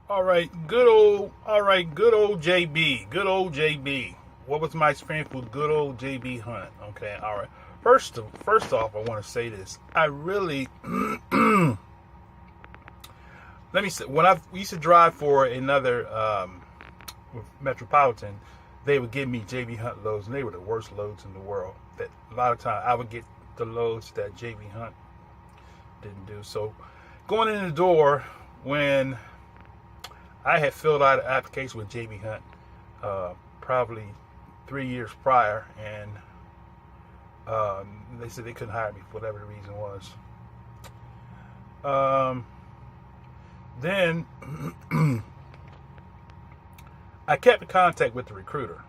Good old JB. Good old JB. What was my experience with good old JB Hunt? Okay, all right. First off, I want to say this. I really, let me say, when I used to drive for another with Metropolitan, they would give me JB Hunt loads, and they were the worst loads in the world. That a lot of times I would get the loads that JB Hunt didn't do. So, going in the door when I had filled out an application with JB Hunt probably 3 years prior, and they said they couldn't hire me for whatever the reason was. Then I kept in contact with the recruiter.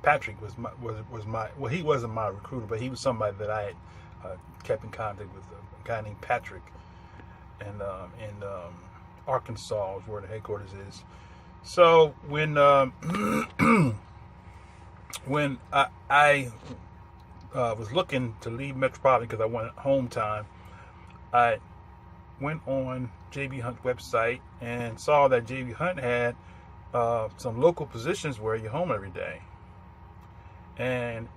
Patrick was my well, he wasn't my recruiter, but he was somebody that I had kept in contact with. A guy named Patrick, and in Arkansas is where the headquarters is. So when when I was looking to leave Metropolitan because I wanted home time, I went on JB Hunt's website and saw that JB Hunt had some local positions where you're home every day. And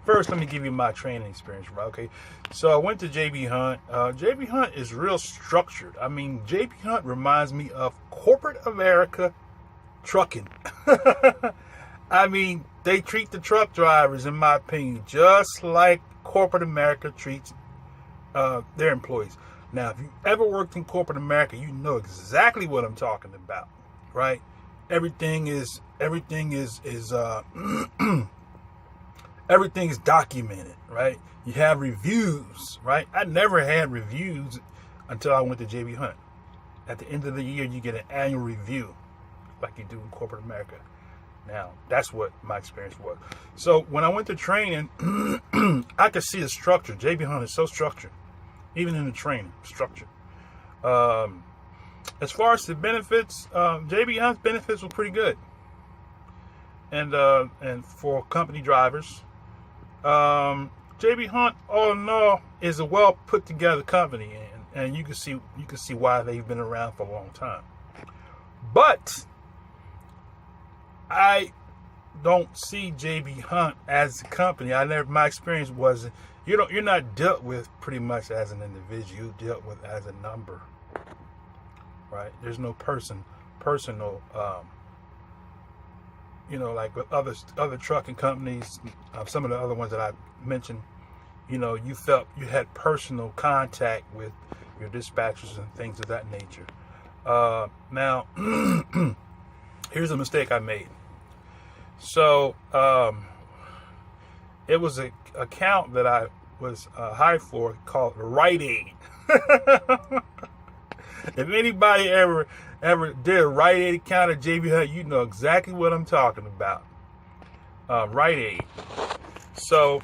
first, let me give you my training experience, right? Okay, so I went to JB Hunt. JB Hunt is real structured. I mean, JB Hunt reminds me of corporate America trucking. I mean, they treat the truck drivers, in my opinion, just like corporate America treats their employees. Now, if you ever worked in corporate America, you know exactly what I'm talking about, right? Everything is everything is documented, right? You have reviews, right? I never had reviews until I went to JB Hunt. At the end of the year, you get an annual review like you do in corporate America. Now, that's what my experience was. So when I went to training, I could see the structure. JB Hunt is so structured, even in the training, structured. As far as the benefits, JB Hunt's benefits were pretty good. And for company drivers, JB Hunt, all in all, is a well put together company, and you can see why they've been around for a long time. But I don't see JB Hunt as a company. My experience was you're not dealt with pretty much as an individual. You're dealt with as a number, right? There's no personal. Like with other trucking companies, some of the other ones that I mentioned, you felt you had personal contact with your dispatchers and things of that nature. Now, here's a mistake I made. So, it was an account that I was hired for called Rite Aid. If anybody ever did a Rite Aid account at JB Hunt, you know exactly what I'm talking about. Rite Aid. So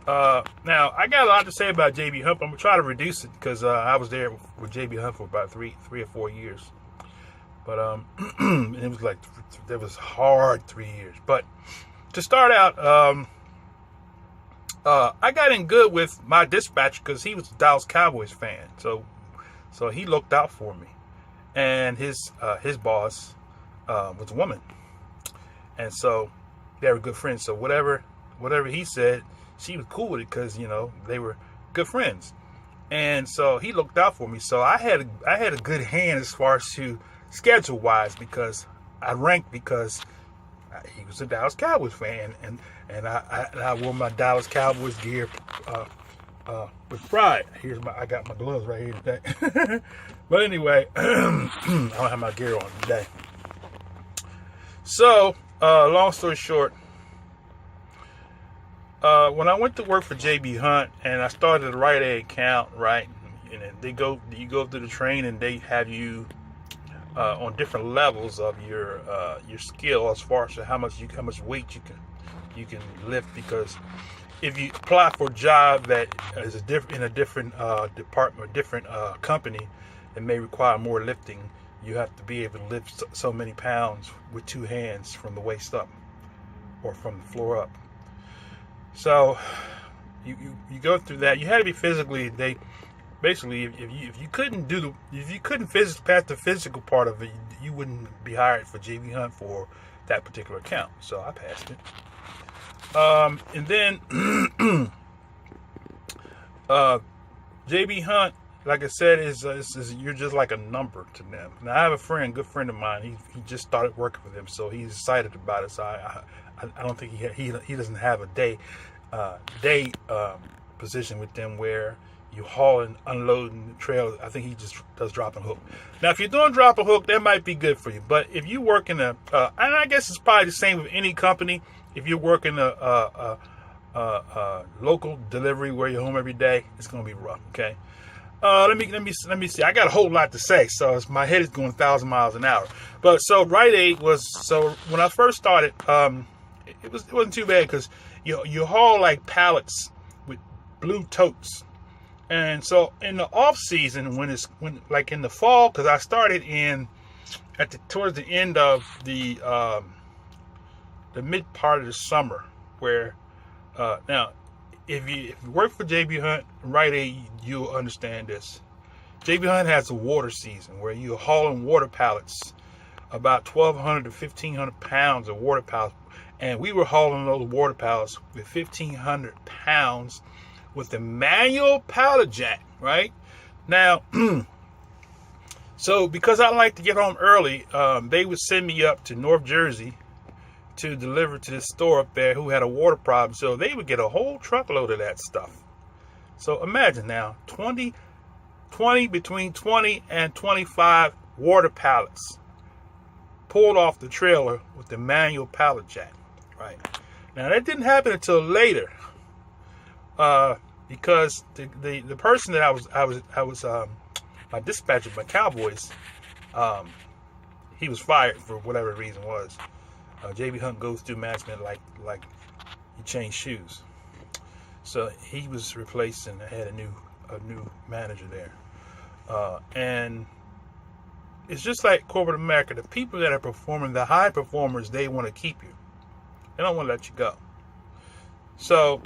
now I got a lot to say about JB Hunt. I'm gonna try to reduce it because I was there with JB Hunt for about three or 4 years. But it was like it was hard 3 years. But to start out, I got in good with my dispatcher because he was a Dallas Cowboys fan. So he looked out for me, and his boss was a woman, and so they were good friends. So whatever he said, she was cool with it because they were good friends, and so he looked out for me. So I had a good hand as far as to schedule wise because I ranked because he was a Dallas Cowboys fan, and I wore my Dallas Cowboys gear. With pride. I got my gloves right here today. But anyway, I don't have my gear on today. So, long story short, when I went to work for JB Hunt and I started a Rite Aid account, right? And you go through the training and they have you on different levels of your skill as far as how much weight you can lift, because if you apply for a job that is in a different department or different company, it may require more lifting. You have to be able to lift so many pounds with 2 hands from the waist up or from the floor up. So you go through that. You had to be physically. basically, if you couldn't physically pass the physical part of it, you wouldn't be hired for JB Hunt for that particular account. So I passed it. And then JB Hunt, like I said, is you're just like a number to them. Now I have a good friend of mine. He just started working for them, so he's excited about it. So I don't think he doesn't have a day position with them where you hauling, unloading the trailer. I think he just does drop and hook. Now, if you're doing drop and hook, that might be good for you. But if you work in and I guess it's probably the same with any company. If you're working a local delivery where you're home every day, it's gonna be rough. Okay. Let me see. I got a whole lot to say, so my head is going 1,000 miles an hour. But so Rite Aid when I first started, it wasn't too bad because you haul like pallets with blue totes. And so in the off season, when like in the fall, because I started towards the end of the mid part of the summer, where now if you work for JB Hunt, Rite Aid, you'll understand this. JB Hunt has a water season where you're hauling water pallets, about 1,200 to 1,500 pounds of water pallets, and we were hauling those water pallets with 1,500 pounds. With the manual pallet jack, right? Now, so because I like to get home early, they would send me up to North Jersey to deliver to this store up there who had a water problem. So they would get a whole truckload of that stuff. So imagine now, between 20 and 25 water pallets pulled off the trailer with the manual pallet jack, right? Now that didn't happen until later. Because the person that I was my dispatcher, my Cowboys, he was fired for whatever the reason was. JB Hunt goes through management like you change shoes. So he was replaced and had a new manager there. And it's just like corporate America. The people that are performing, the high performers, they want to keep you. They don't want to let you go. So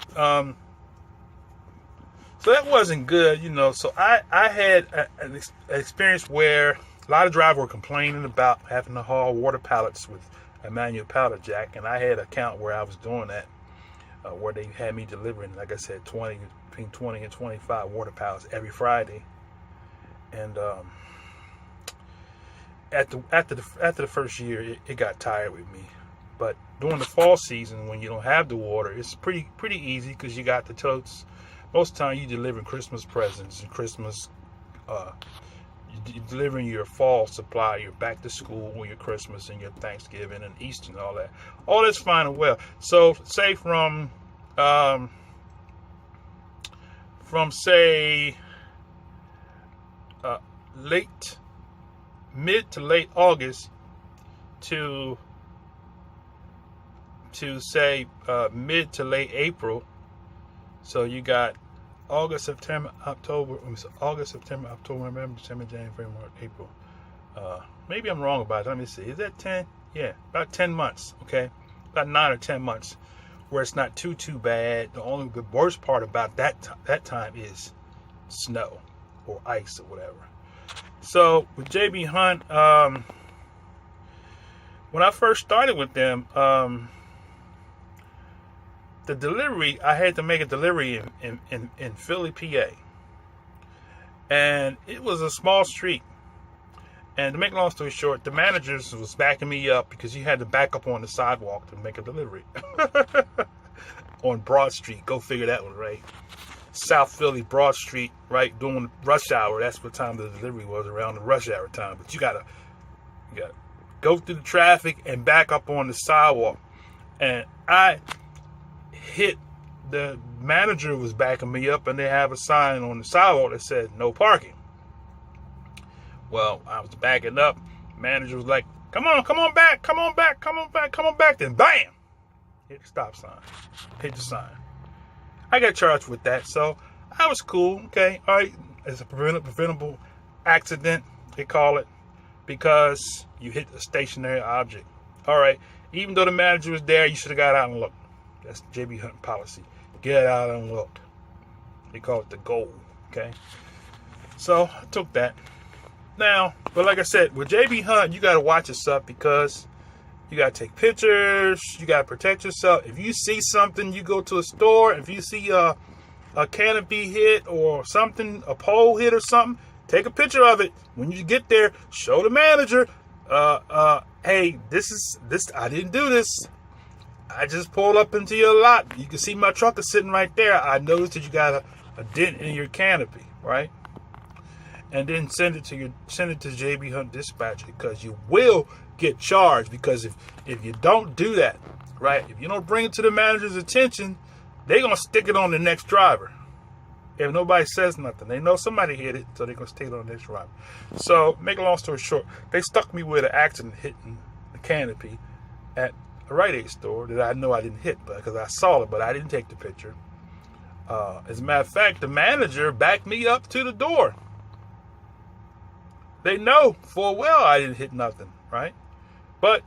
so that wasn't good, So I had an experience where a lot of drivers were complaining about having to haul water pallets with a manual pallet jack, and I had an account where I was doing that, where they had me delivering, like I said, between 20 and 25 water pallets every Friday. And after the first year, it got tired with me. But during the fall season, when you don't have the water, it's pretty easy because you got the totes. Most of the time, you delivering Christmas presents and Christmas. You're delivering your fall supply, your back to school, your Christmas, and your Thanksgiving and Easter and all that. All that's fine and well. So, say from mid to late August to say mid to late April. So you got August, September, October, November, December, January, February, March, April. Maybe I'm wrong about it. Let me see. Is that 10? Yeah, about 10 months. Okay, about 9 or 10 months, where it's not too bad. The worst part about that time is snow or ice or whatever. So with JB Hunt, when I first started with them, the delivery, I had to make a delivery in Philly, PA. And it was a small street. And to make a long story short, the managers was backing me up because you had to back up on the sidewalk to make a delivery. On Broad Street. Go figure that one, right? South Philly, Broad Street, right? During rush hour. That's what time the delivery was, around the rush hour time. But you gotta go through the traffic and back up on the sidewalk. And the manager was backing me up, and they have a sign on the sidewalk that said no parking. Well, I was backing up. Manager was like, come on back. Then bam, hit the stop sign, hit the sign. I got charged with that, so I was cool. Okay, all right, it's a preventable accident, they call it, because you hit a stationary object. All right, even though the manager was there, you should have got out and looked. That's JB Hunt policy. Get out and look. They call it the goal. Okay. So I took that. Now, but like I said, with JB Hunt, you got to watch yourself because you got to take pictures. You got to protect yourself. If you see something, you go to a store. If you see a canopy hit or something, a pole hit or something, take a picture of it. When you get there, show the manager, hey, this, I didn't do this. I just pulled up into your lot. You can see my truck is sitting right there. I noticed that you got a dent in your canopy, right? And then send it to JB Hunt Dispatch, because you will get charged. Because if you don't do that, right, if you don't bring it to the manager's attention, they're gonna stick it on the next driver. If nobody says nothing, they know somebody hit it, so they're gonna stick it on the next driver. So, make a long story short, they stuck me with an accident hitting the canopy at a Rite Aid store that I know I didn't hit, because I saw it, but I didn't take the picture. As a matter of fact, the manager backed me up to the door. They know full well I didn't hit nothing, right? But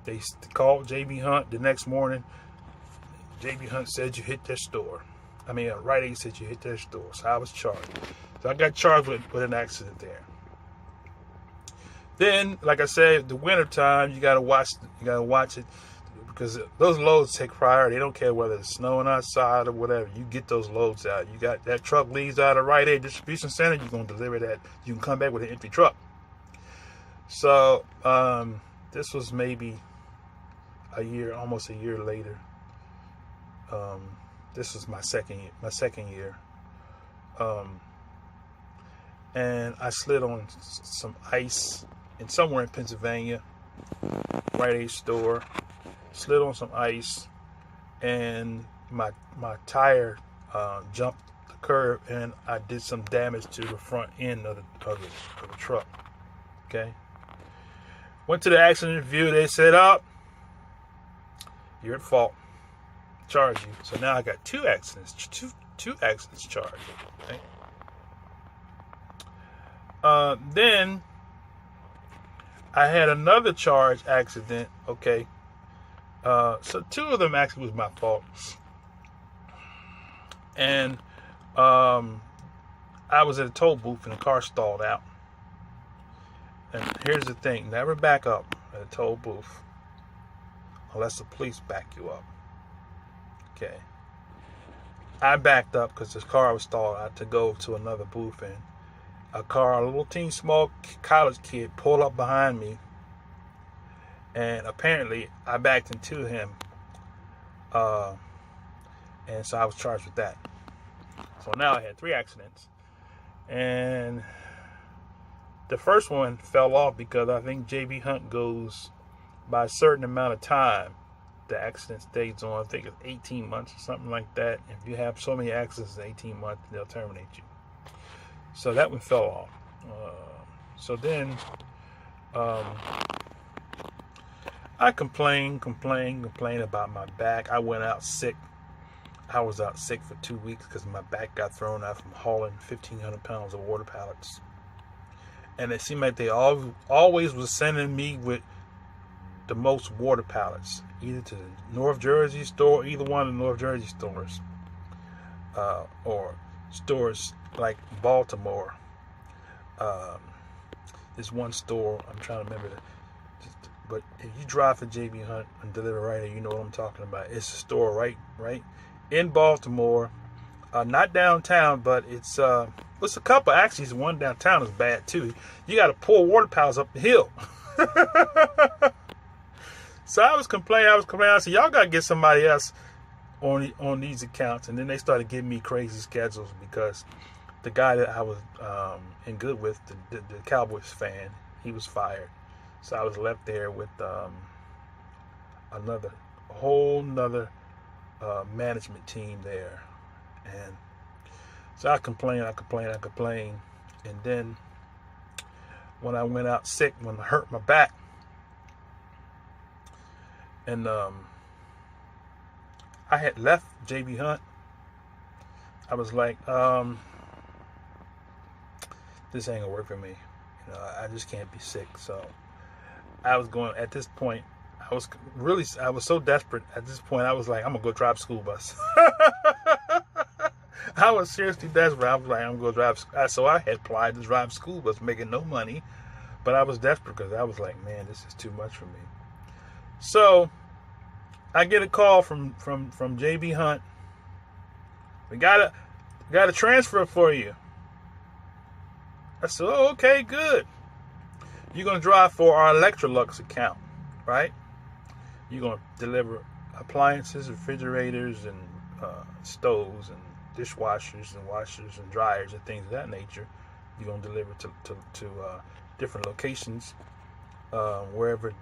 they called JB Hunt the next morning. JB Hunt said you hit their store. I mean, Rite Aid said you hit their store. So I was charged. So I got charged with an accident there. Then, like I said, the winter time, you gotta watch it, because those loads take priority. They don't care whether it's snowing outside or whatever. You get those loads out. You got that truck leaves out of Rite Aid distribution center, you're gonna deliver that. You can come back with an empty truck. So this was maybe almost a year later. This was my second year. And I slid on some ice somewhere in Pennsylvania, Rite Aid store. Slid on some ice, and my tire jumped the curb, and I did some damage to the front end of the truck. Okay. Went to the accident review. They said, you're at fault. Charge you. So now I got two accidents charged. Okay. Then I had another charge accident. Okay. So two of them actually was my fault. And I was at a toll booth and the car stalled out. And here's the thing, never back up at a toll booth unless the police back you up. Okay. I backed up because this car was stalled out to go to another booth, and a little small college kid pulled up behind me, and apparently I backed into him, and so I was charged with that. So now I had 3 accidents, and the first one fell off because I think JB Hunt goes by a certain amount of time. The accident stays on, I think it's 18 months or something like that. If you have so many accidents in 18 months, they'll terminate you. So that one fell off. So then I complained about my back. I went out sick. I was out sick for 2 weeks because my back got thrown out from hauling 1,500 pounds of water pallets. And it seemed like they always was sending me with the most water pallets, either to the North Jersey store, either one of the North Jersey stores, or stores like Baltimore. This one store, I'm trying to remember, but if you drive for JB Hunt and deliver right here, you know what I'm talking about. It's a store right in Baltimore, not downtown, but it's a couple. Actually, the one downtown is bad too. You got to pull water pallets up the hill. So I was complaining. I said, y'all got to get somebody else on these accounts. And then they started giving me crazy schedules because the guy that I was in good with, the Cowboys fan, he was fired. So I was left there with a whole nother management team there. And so I complained. And then when I went out sick, when I hurt my back, and I had left JB Hunt, I was like, this ain't gonna work for me. You know, I just can't be sick. So I was going, at this point, I was so desperate at this point, I was like, I'm gonna go drive a school bus. I was seriously desperate. I was like, I'm going to drive. So I had applied to drive school bus, making no money. But I was desperate because I was like, man, this is too much for me. So I get a call from JB Hunt. We got a transfer for you. I said, oh, okay, good. You're going to drive for our Electrolux account, right? You're going to deliver appliances, refrigerators, and stoves, and dishwashers, and washers, and dryers, and things of that nature. You're going to deliver to different locations, wherever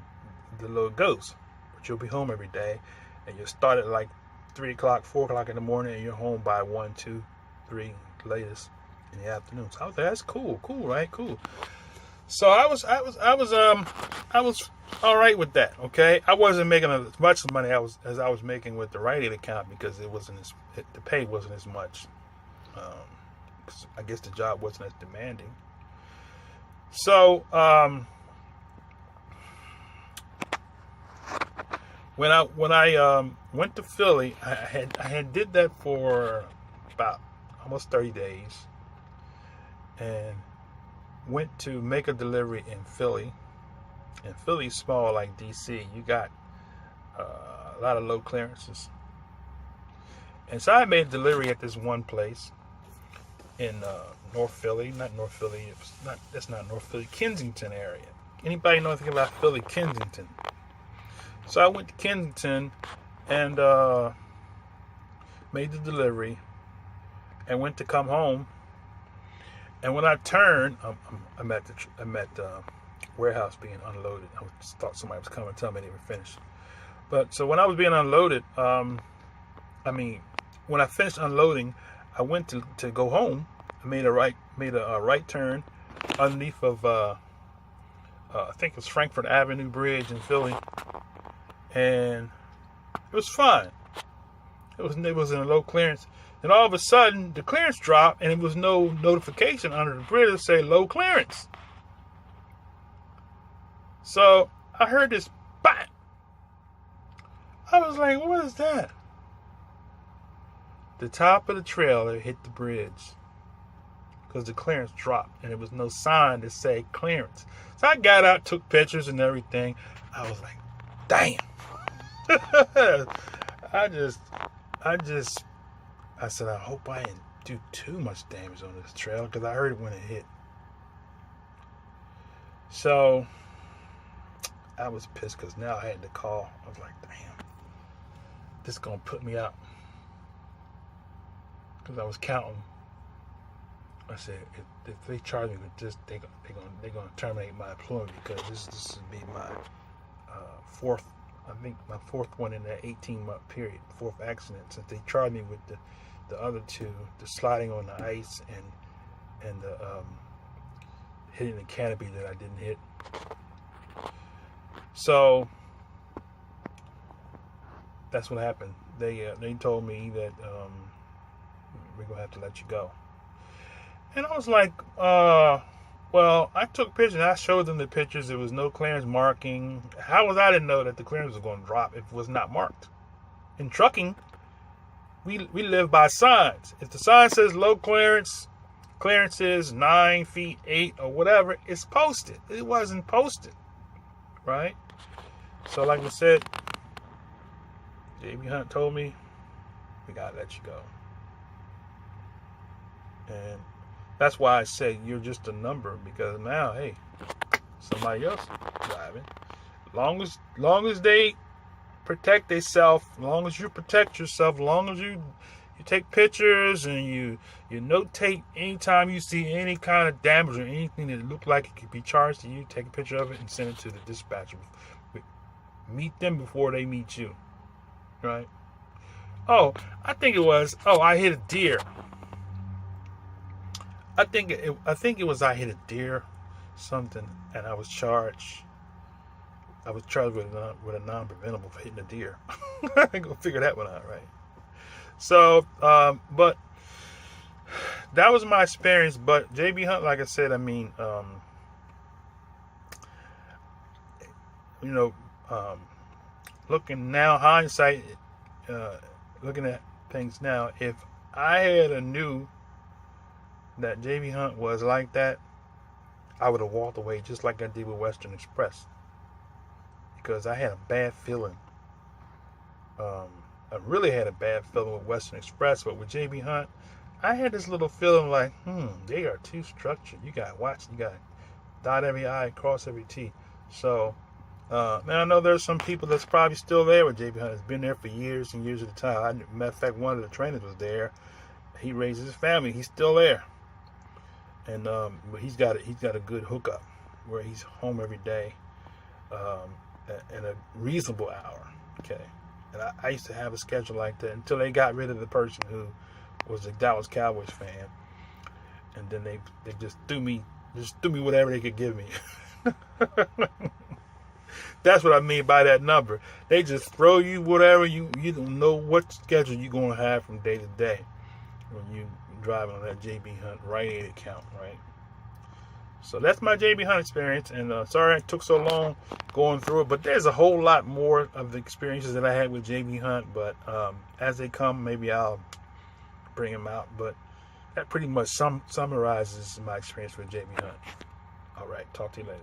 the load goes. But you'll be home every day, and you'll start at like 3 o'clock, 4 o'clock in the morning, and you're home by 1, 2, 3 latest in the afternoon. So I was like, that's cool, right? Cool. So I was all right with that. Okay, I wasn't making as much money as I was making with the Rite Aid account because the pay wasn't as much. I guess the job wasn't as demanding. So when I went to Philly, I had did that for about almost 30 days, and went to make a delivery in Philly. And Philly's small like DC. You got a lot of low clearances. And so I made a delivery at this one place in North Philly. Not North Philly. That's not North Philly. Kensington area. Anybody know anything about Philly? Kensington. So I went to Kensington and made the delivery and went to come home. And when I turned, I'm at the warehouse being unloaded. I just thought somebody was coming to tell me they were finished. But so when I was being unloaded, when I finished unloading, I went to go home. I made a right turn underneath of I think it was Frankfurt Avenue Bridge in Philly, and it was fine. It was in a low clearance. And all of a sudden, the clearance dropped, and it was no notification under the bridge to say low clearance. So I heard this bang. I was like, what is that? The top of the trailer hit the bridge because the clearance dropped, and there was no sign to say clearance. So I got out, took pictures and everything. I was like, damn. I said, I hope I didn't do too much damage on this trailer because I heard it when it hit. So I was pissed because now I had to call. I was like, damn, this is going to put me out. Because I was counting. I said, if they charge me with this, they're going to terminate my employment because this would be my fourth one in that 18-month period, fourth accident, since they charged me with the other two, the sliding on the ice and the hitting the canopy that I didn't hit. So that's what happened. They told me that we're gonna have to let you go. And I was like, well, I took pictures and I showed them the pictures. There was no clearance marking. How was I to know that the clearance was going to drop if it was not marked? In trucking, we live by signs. If the sign says low clearance, clearance is 9 feet, 8 or whatever, it's posted. It wasn't posted, right? So like I said, JB Hunt told me, we gotta let you go. And that's why I say you're just a number, because now, hey, somebody else driving. Long as they protect themselves, as long as you protect yourself, as long as you take pictures and you notate anytime you see any kind of damage or anything that look like it could be charged to you, take a picture of it and send it to the dispatcher. Meet them before they meet you, right? I hit a deer. I think it was I hit a deer, something, and I was charged. I was charged with a non-preventable for hitting a deer. I ain't gonna figure that one out, right? So, but that was my experience. But JB Hunt, like I said, looking now, hindsight, looking at things now, if I had a knew that JB Hunt was like that, I would have walked away just like I did with Western Express, because I had a bad feeling. Um, I really had a bad feeling with Western Express, but with JB Hunt, I had this little feeling like, they are too structured. You got to watch, you got to dot every I, cross every T. So, now I know there's some people that's probably still there with JB Hunt. Has been there for years and years at a time. Matter of fact, one of the trainers was there. He raised his family. He's still there, and but he's got a good hookup where he's home every day, at a reasonable hour. Okay, and I used to have a schedule like that until they got rid of the person who was a Dallas Cowboys fan, and then they just threw me whatever they could give me. That's what I mean by that number. They just throw you whatever. You don't know what schedule you're going to have from day to day when you driving on that JB Hunt Rite Aid account, right? So that's my JB Hunt experience, and sorry it took so long going through it, but there's a whole lot more of the experiences that I had with JB Hunt, but as they come, maybe I'll bring them out, but that pretty much summarizes my experience with JB Hunt. All right, talk to you later.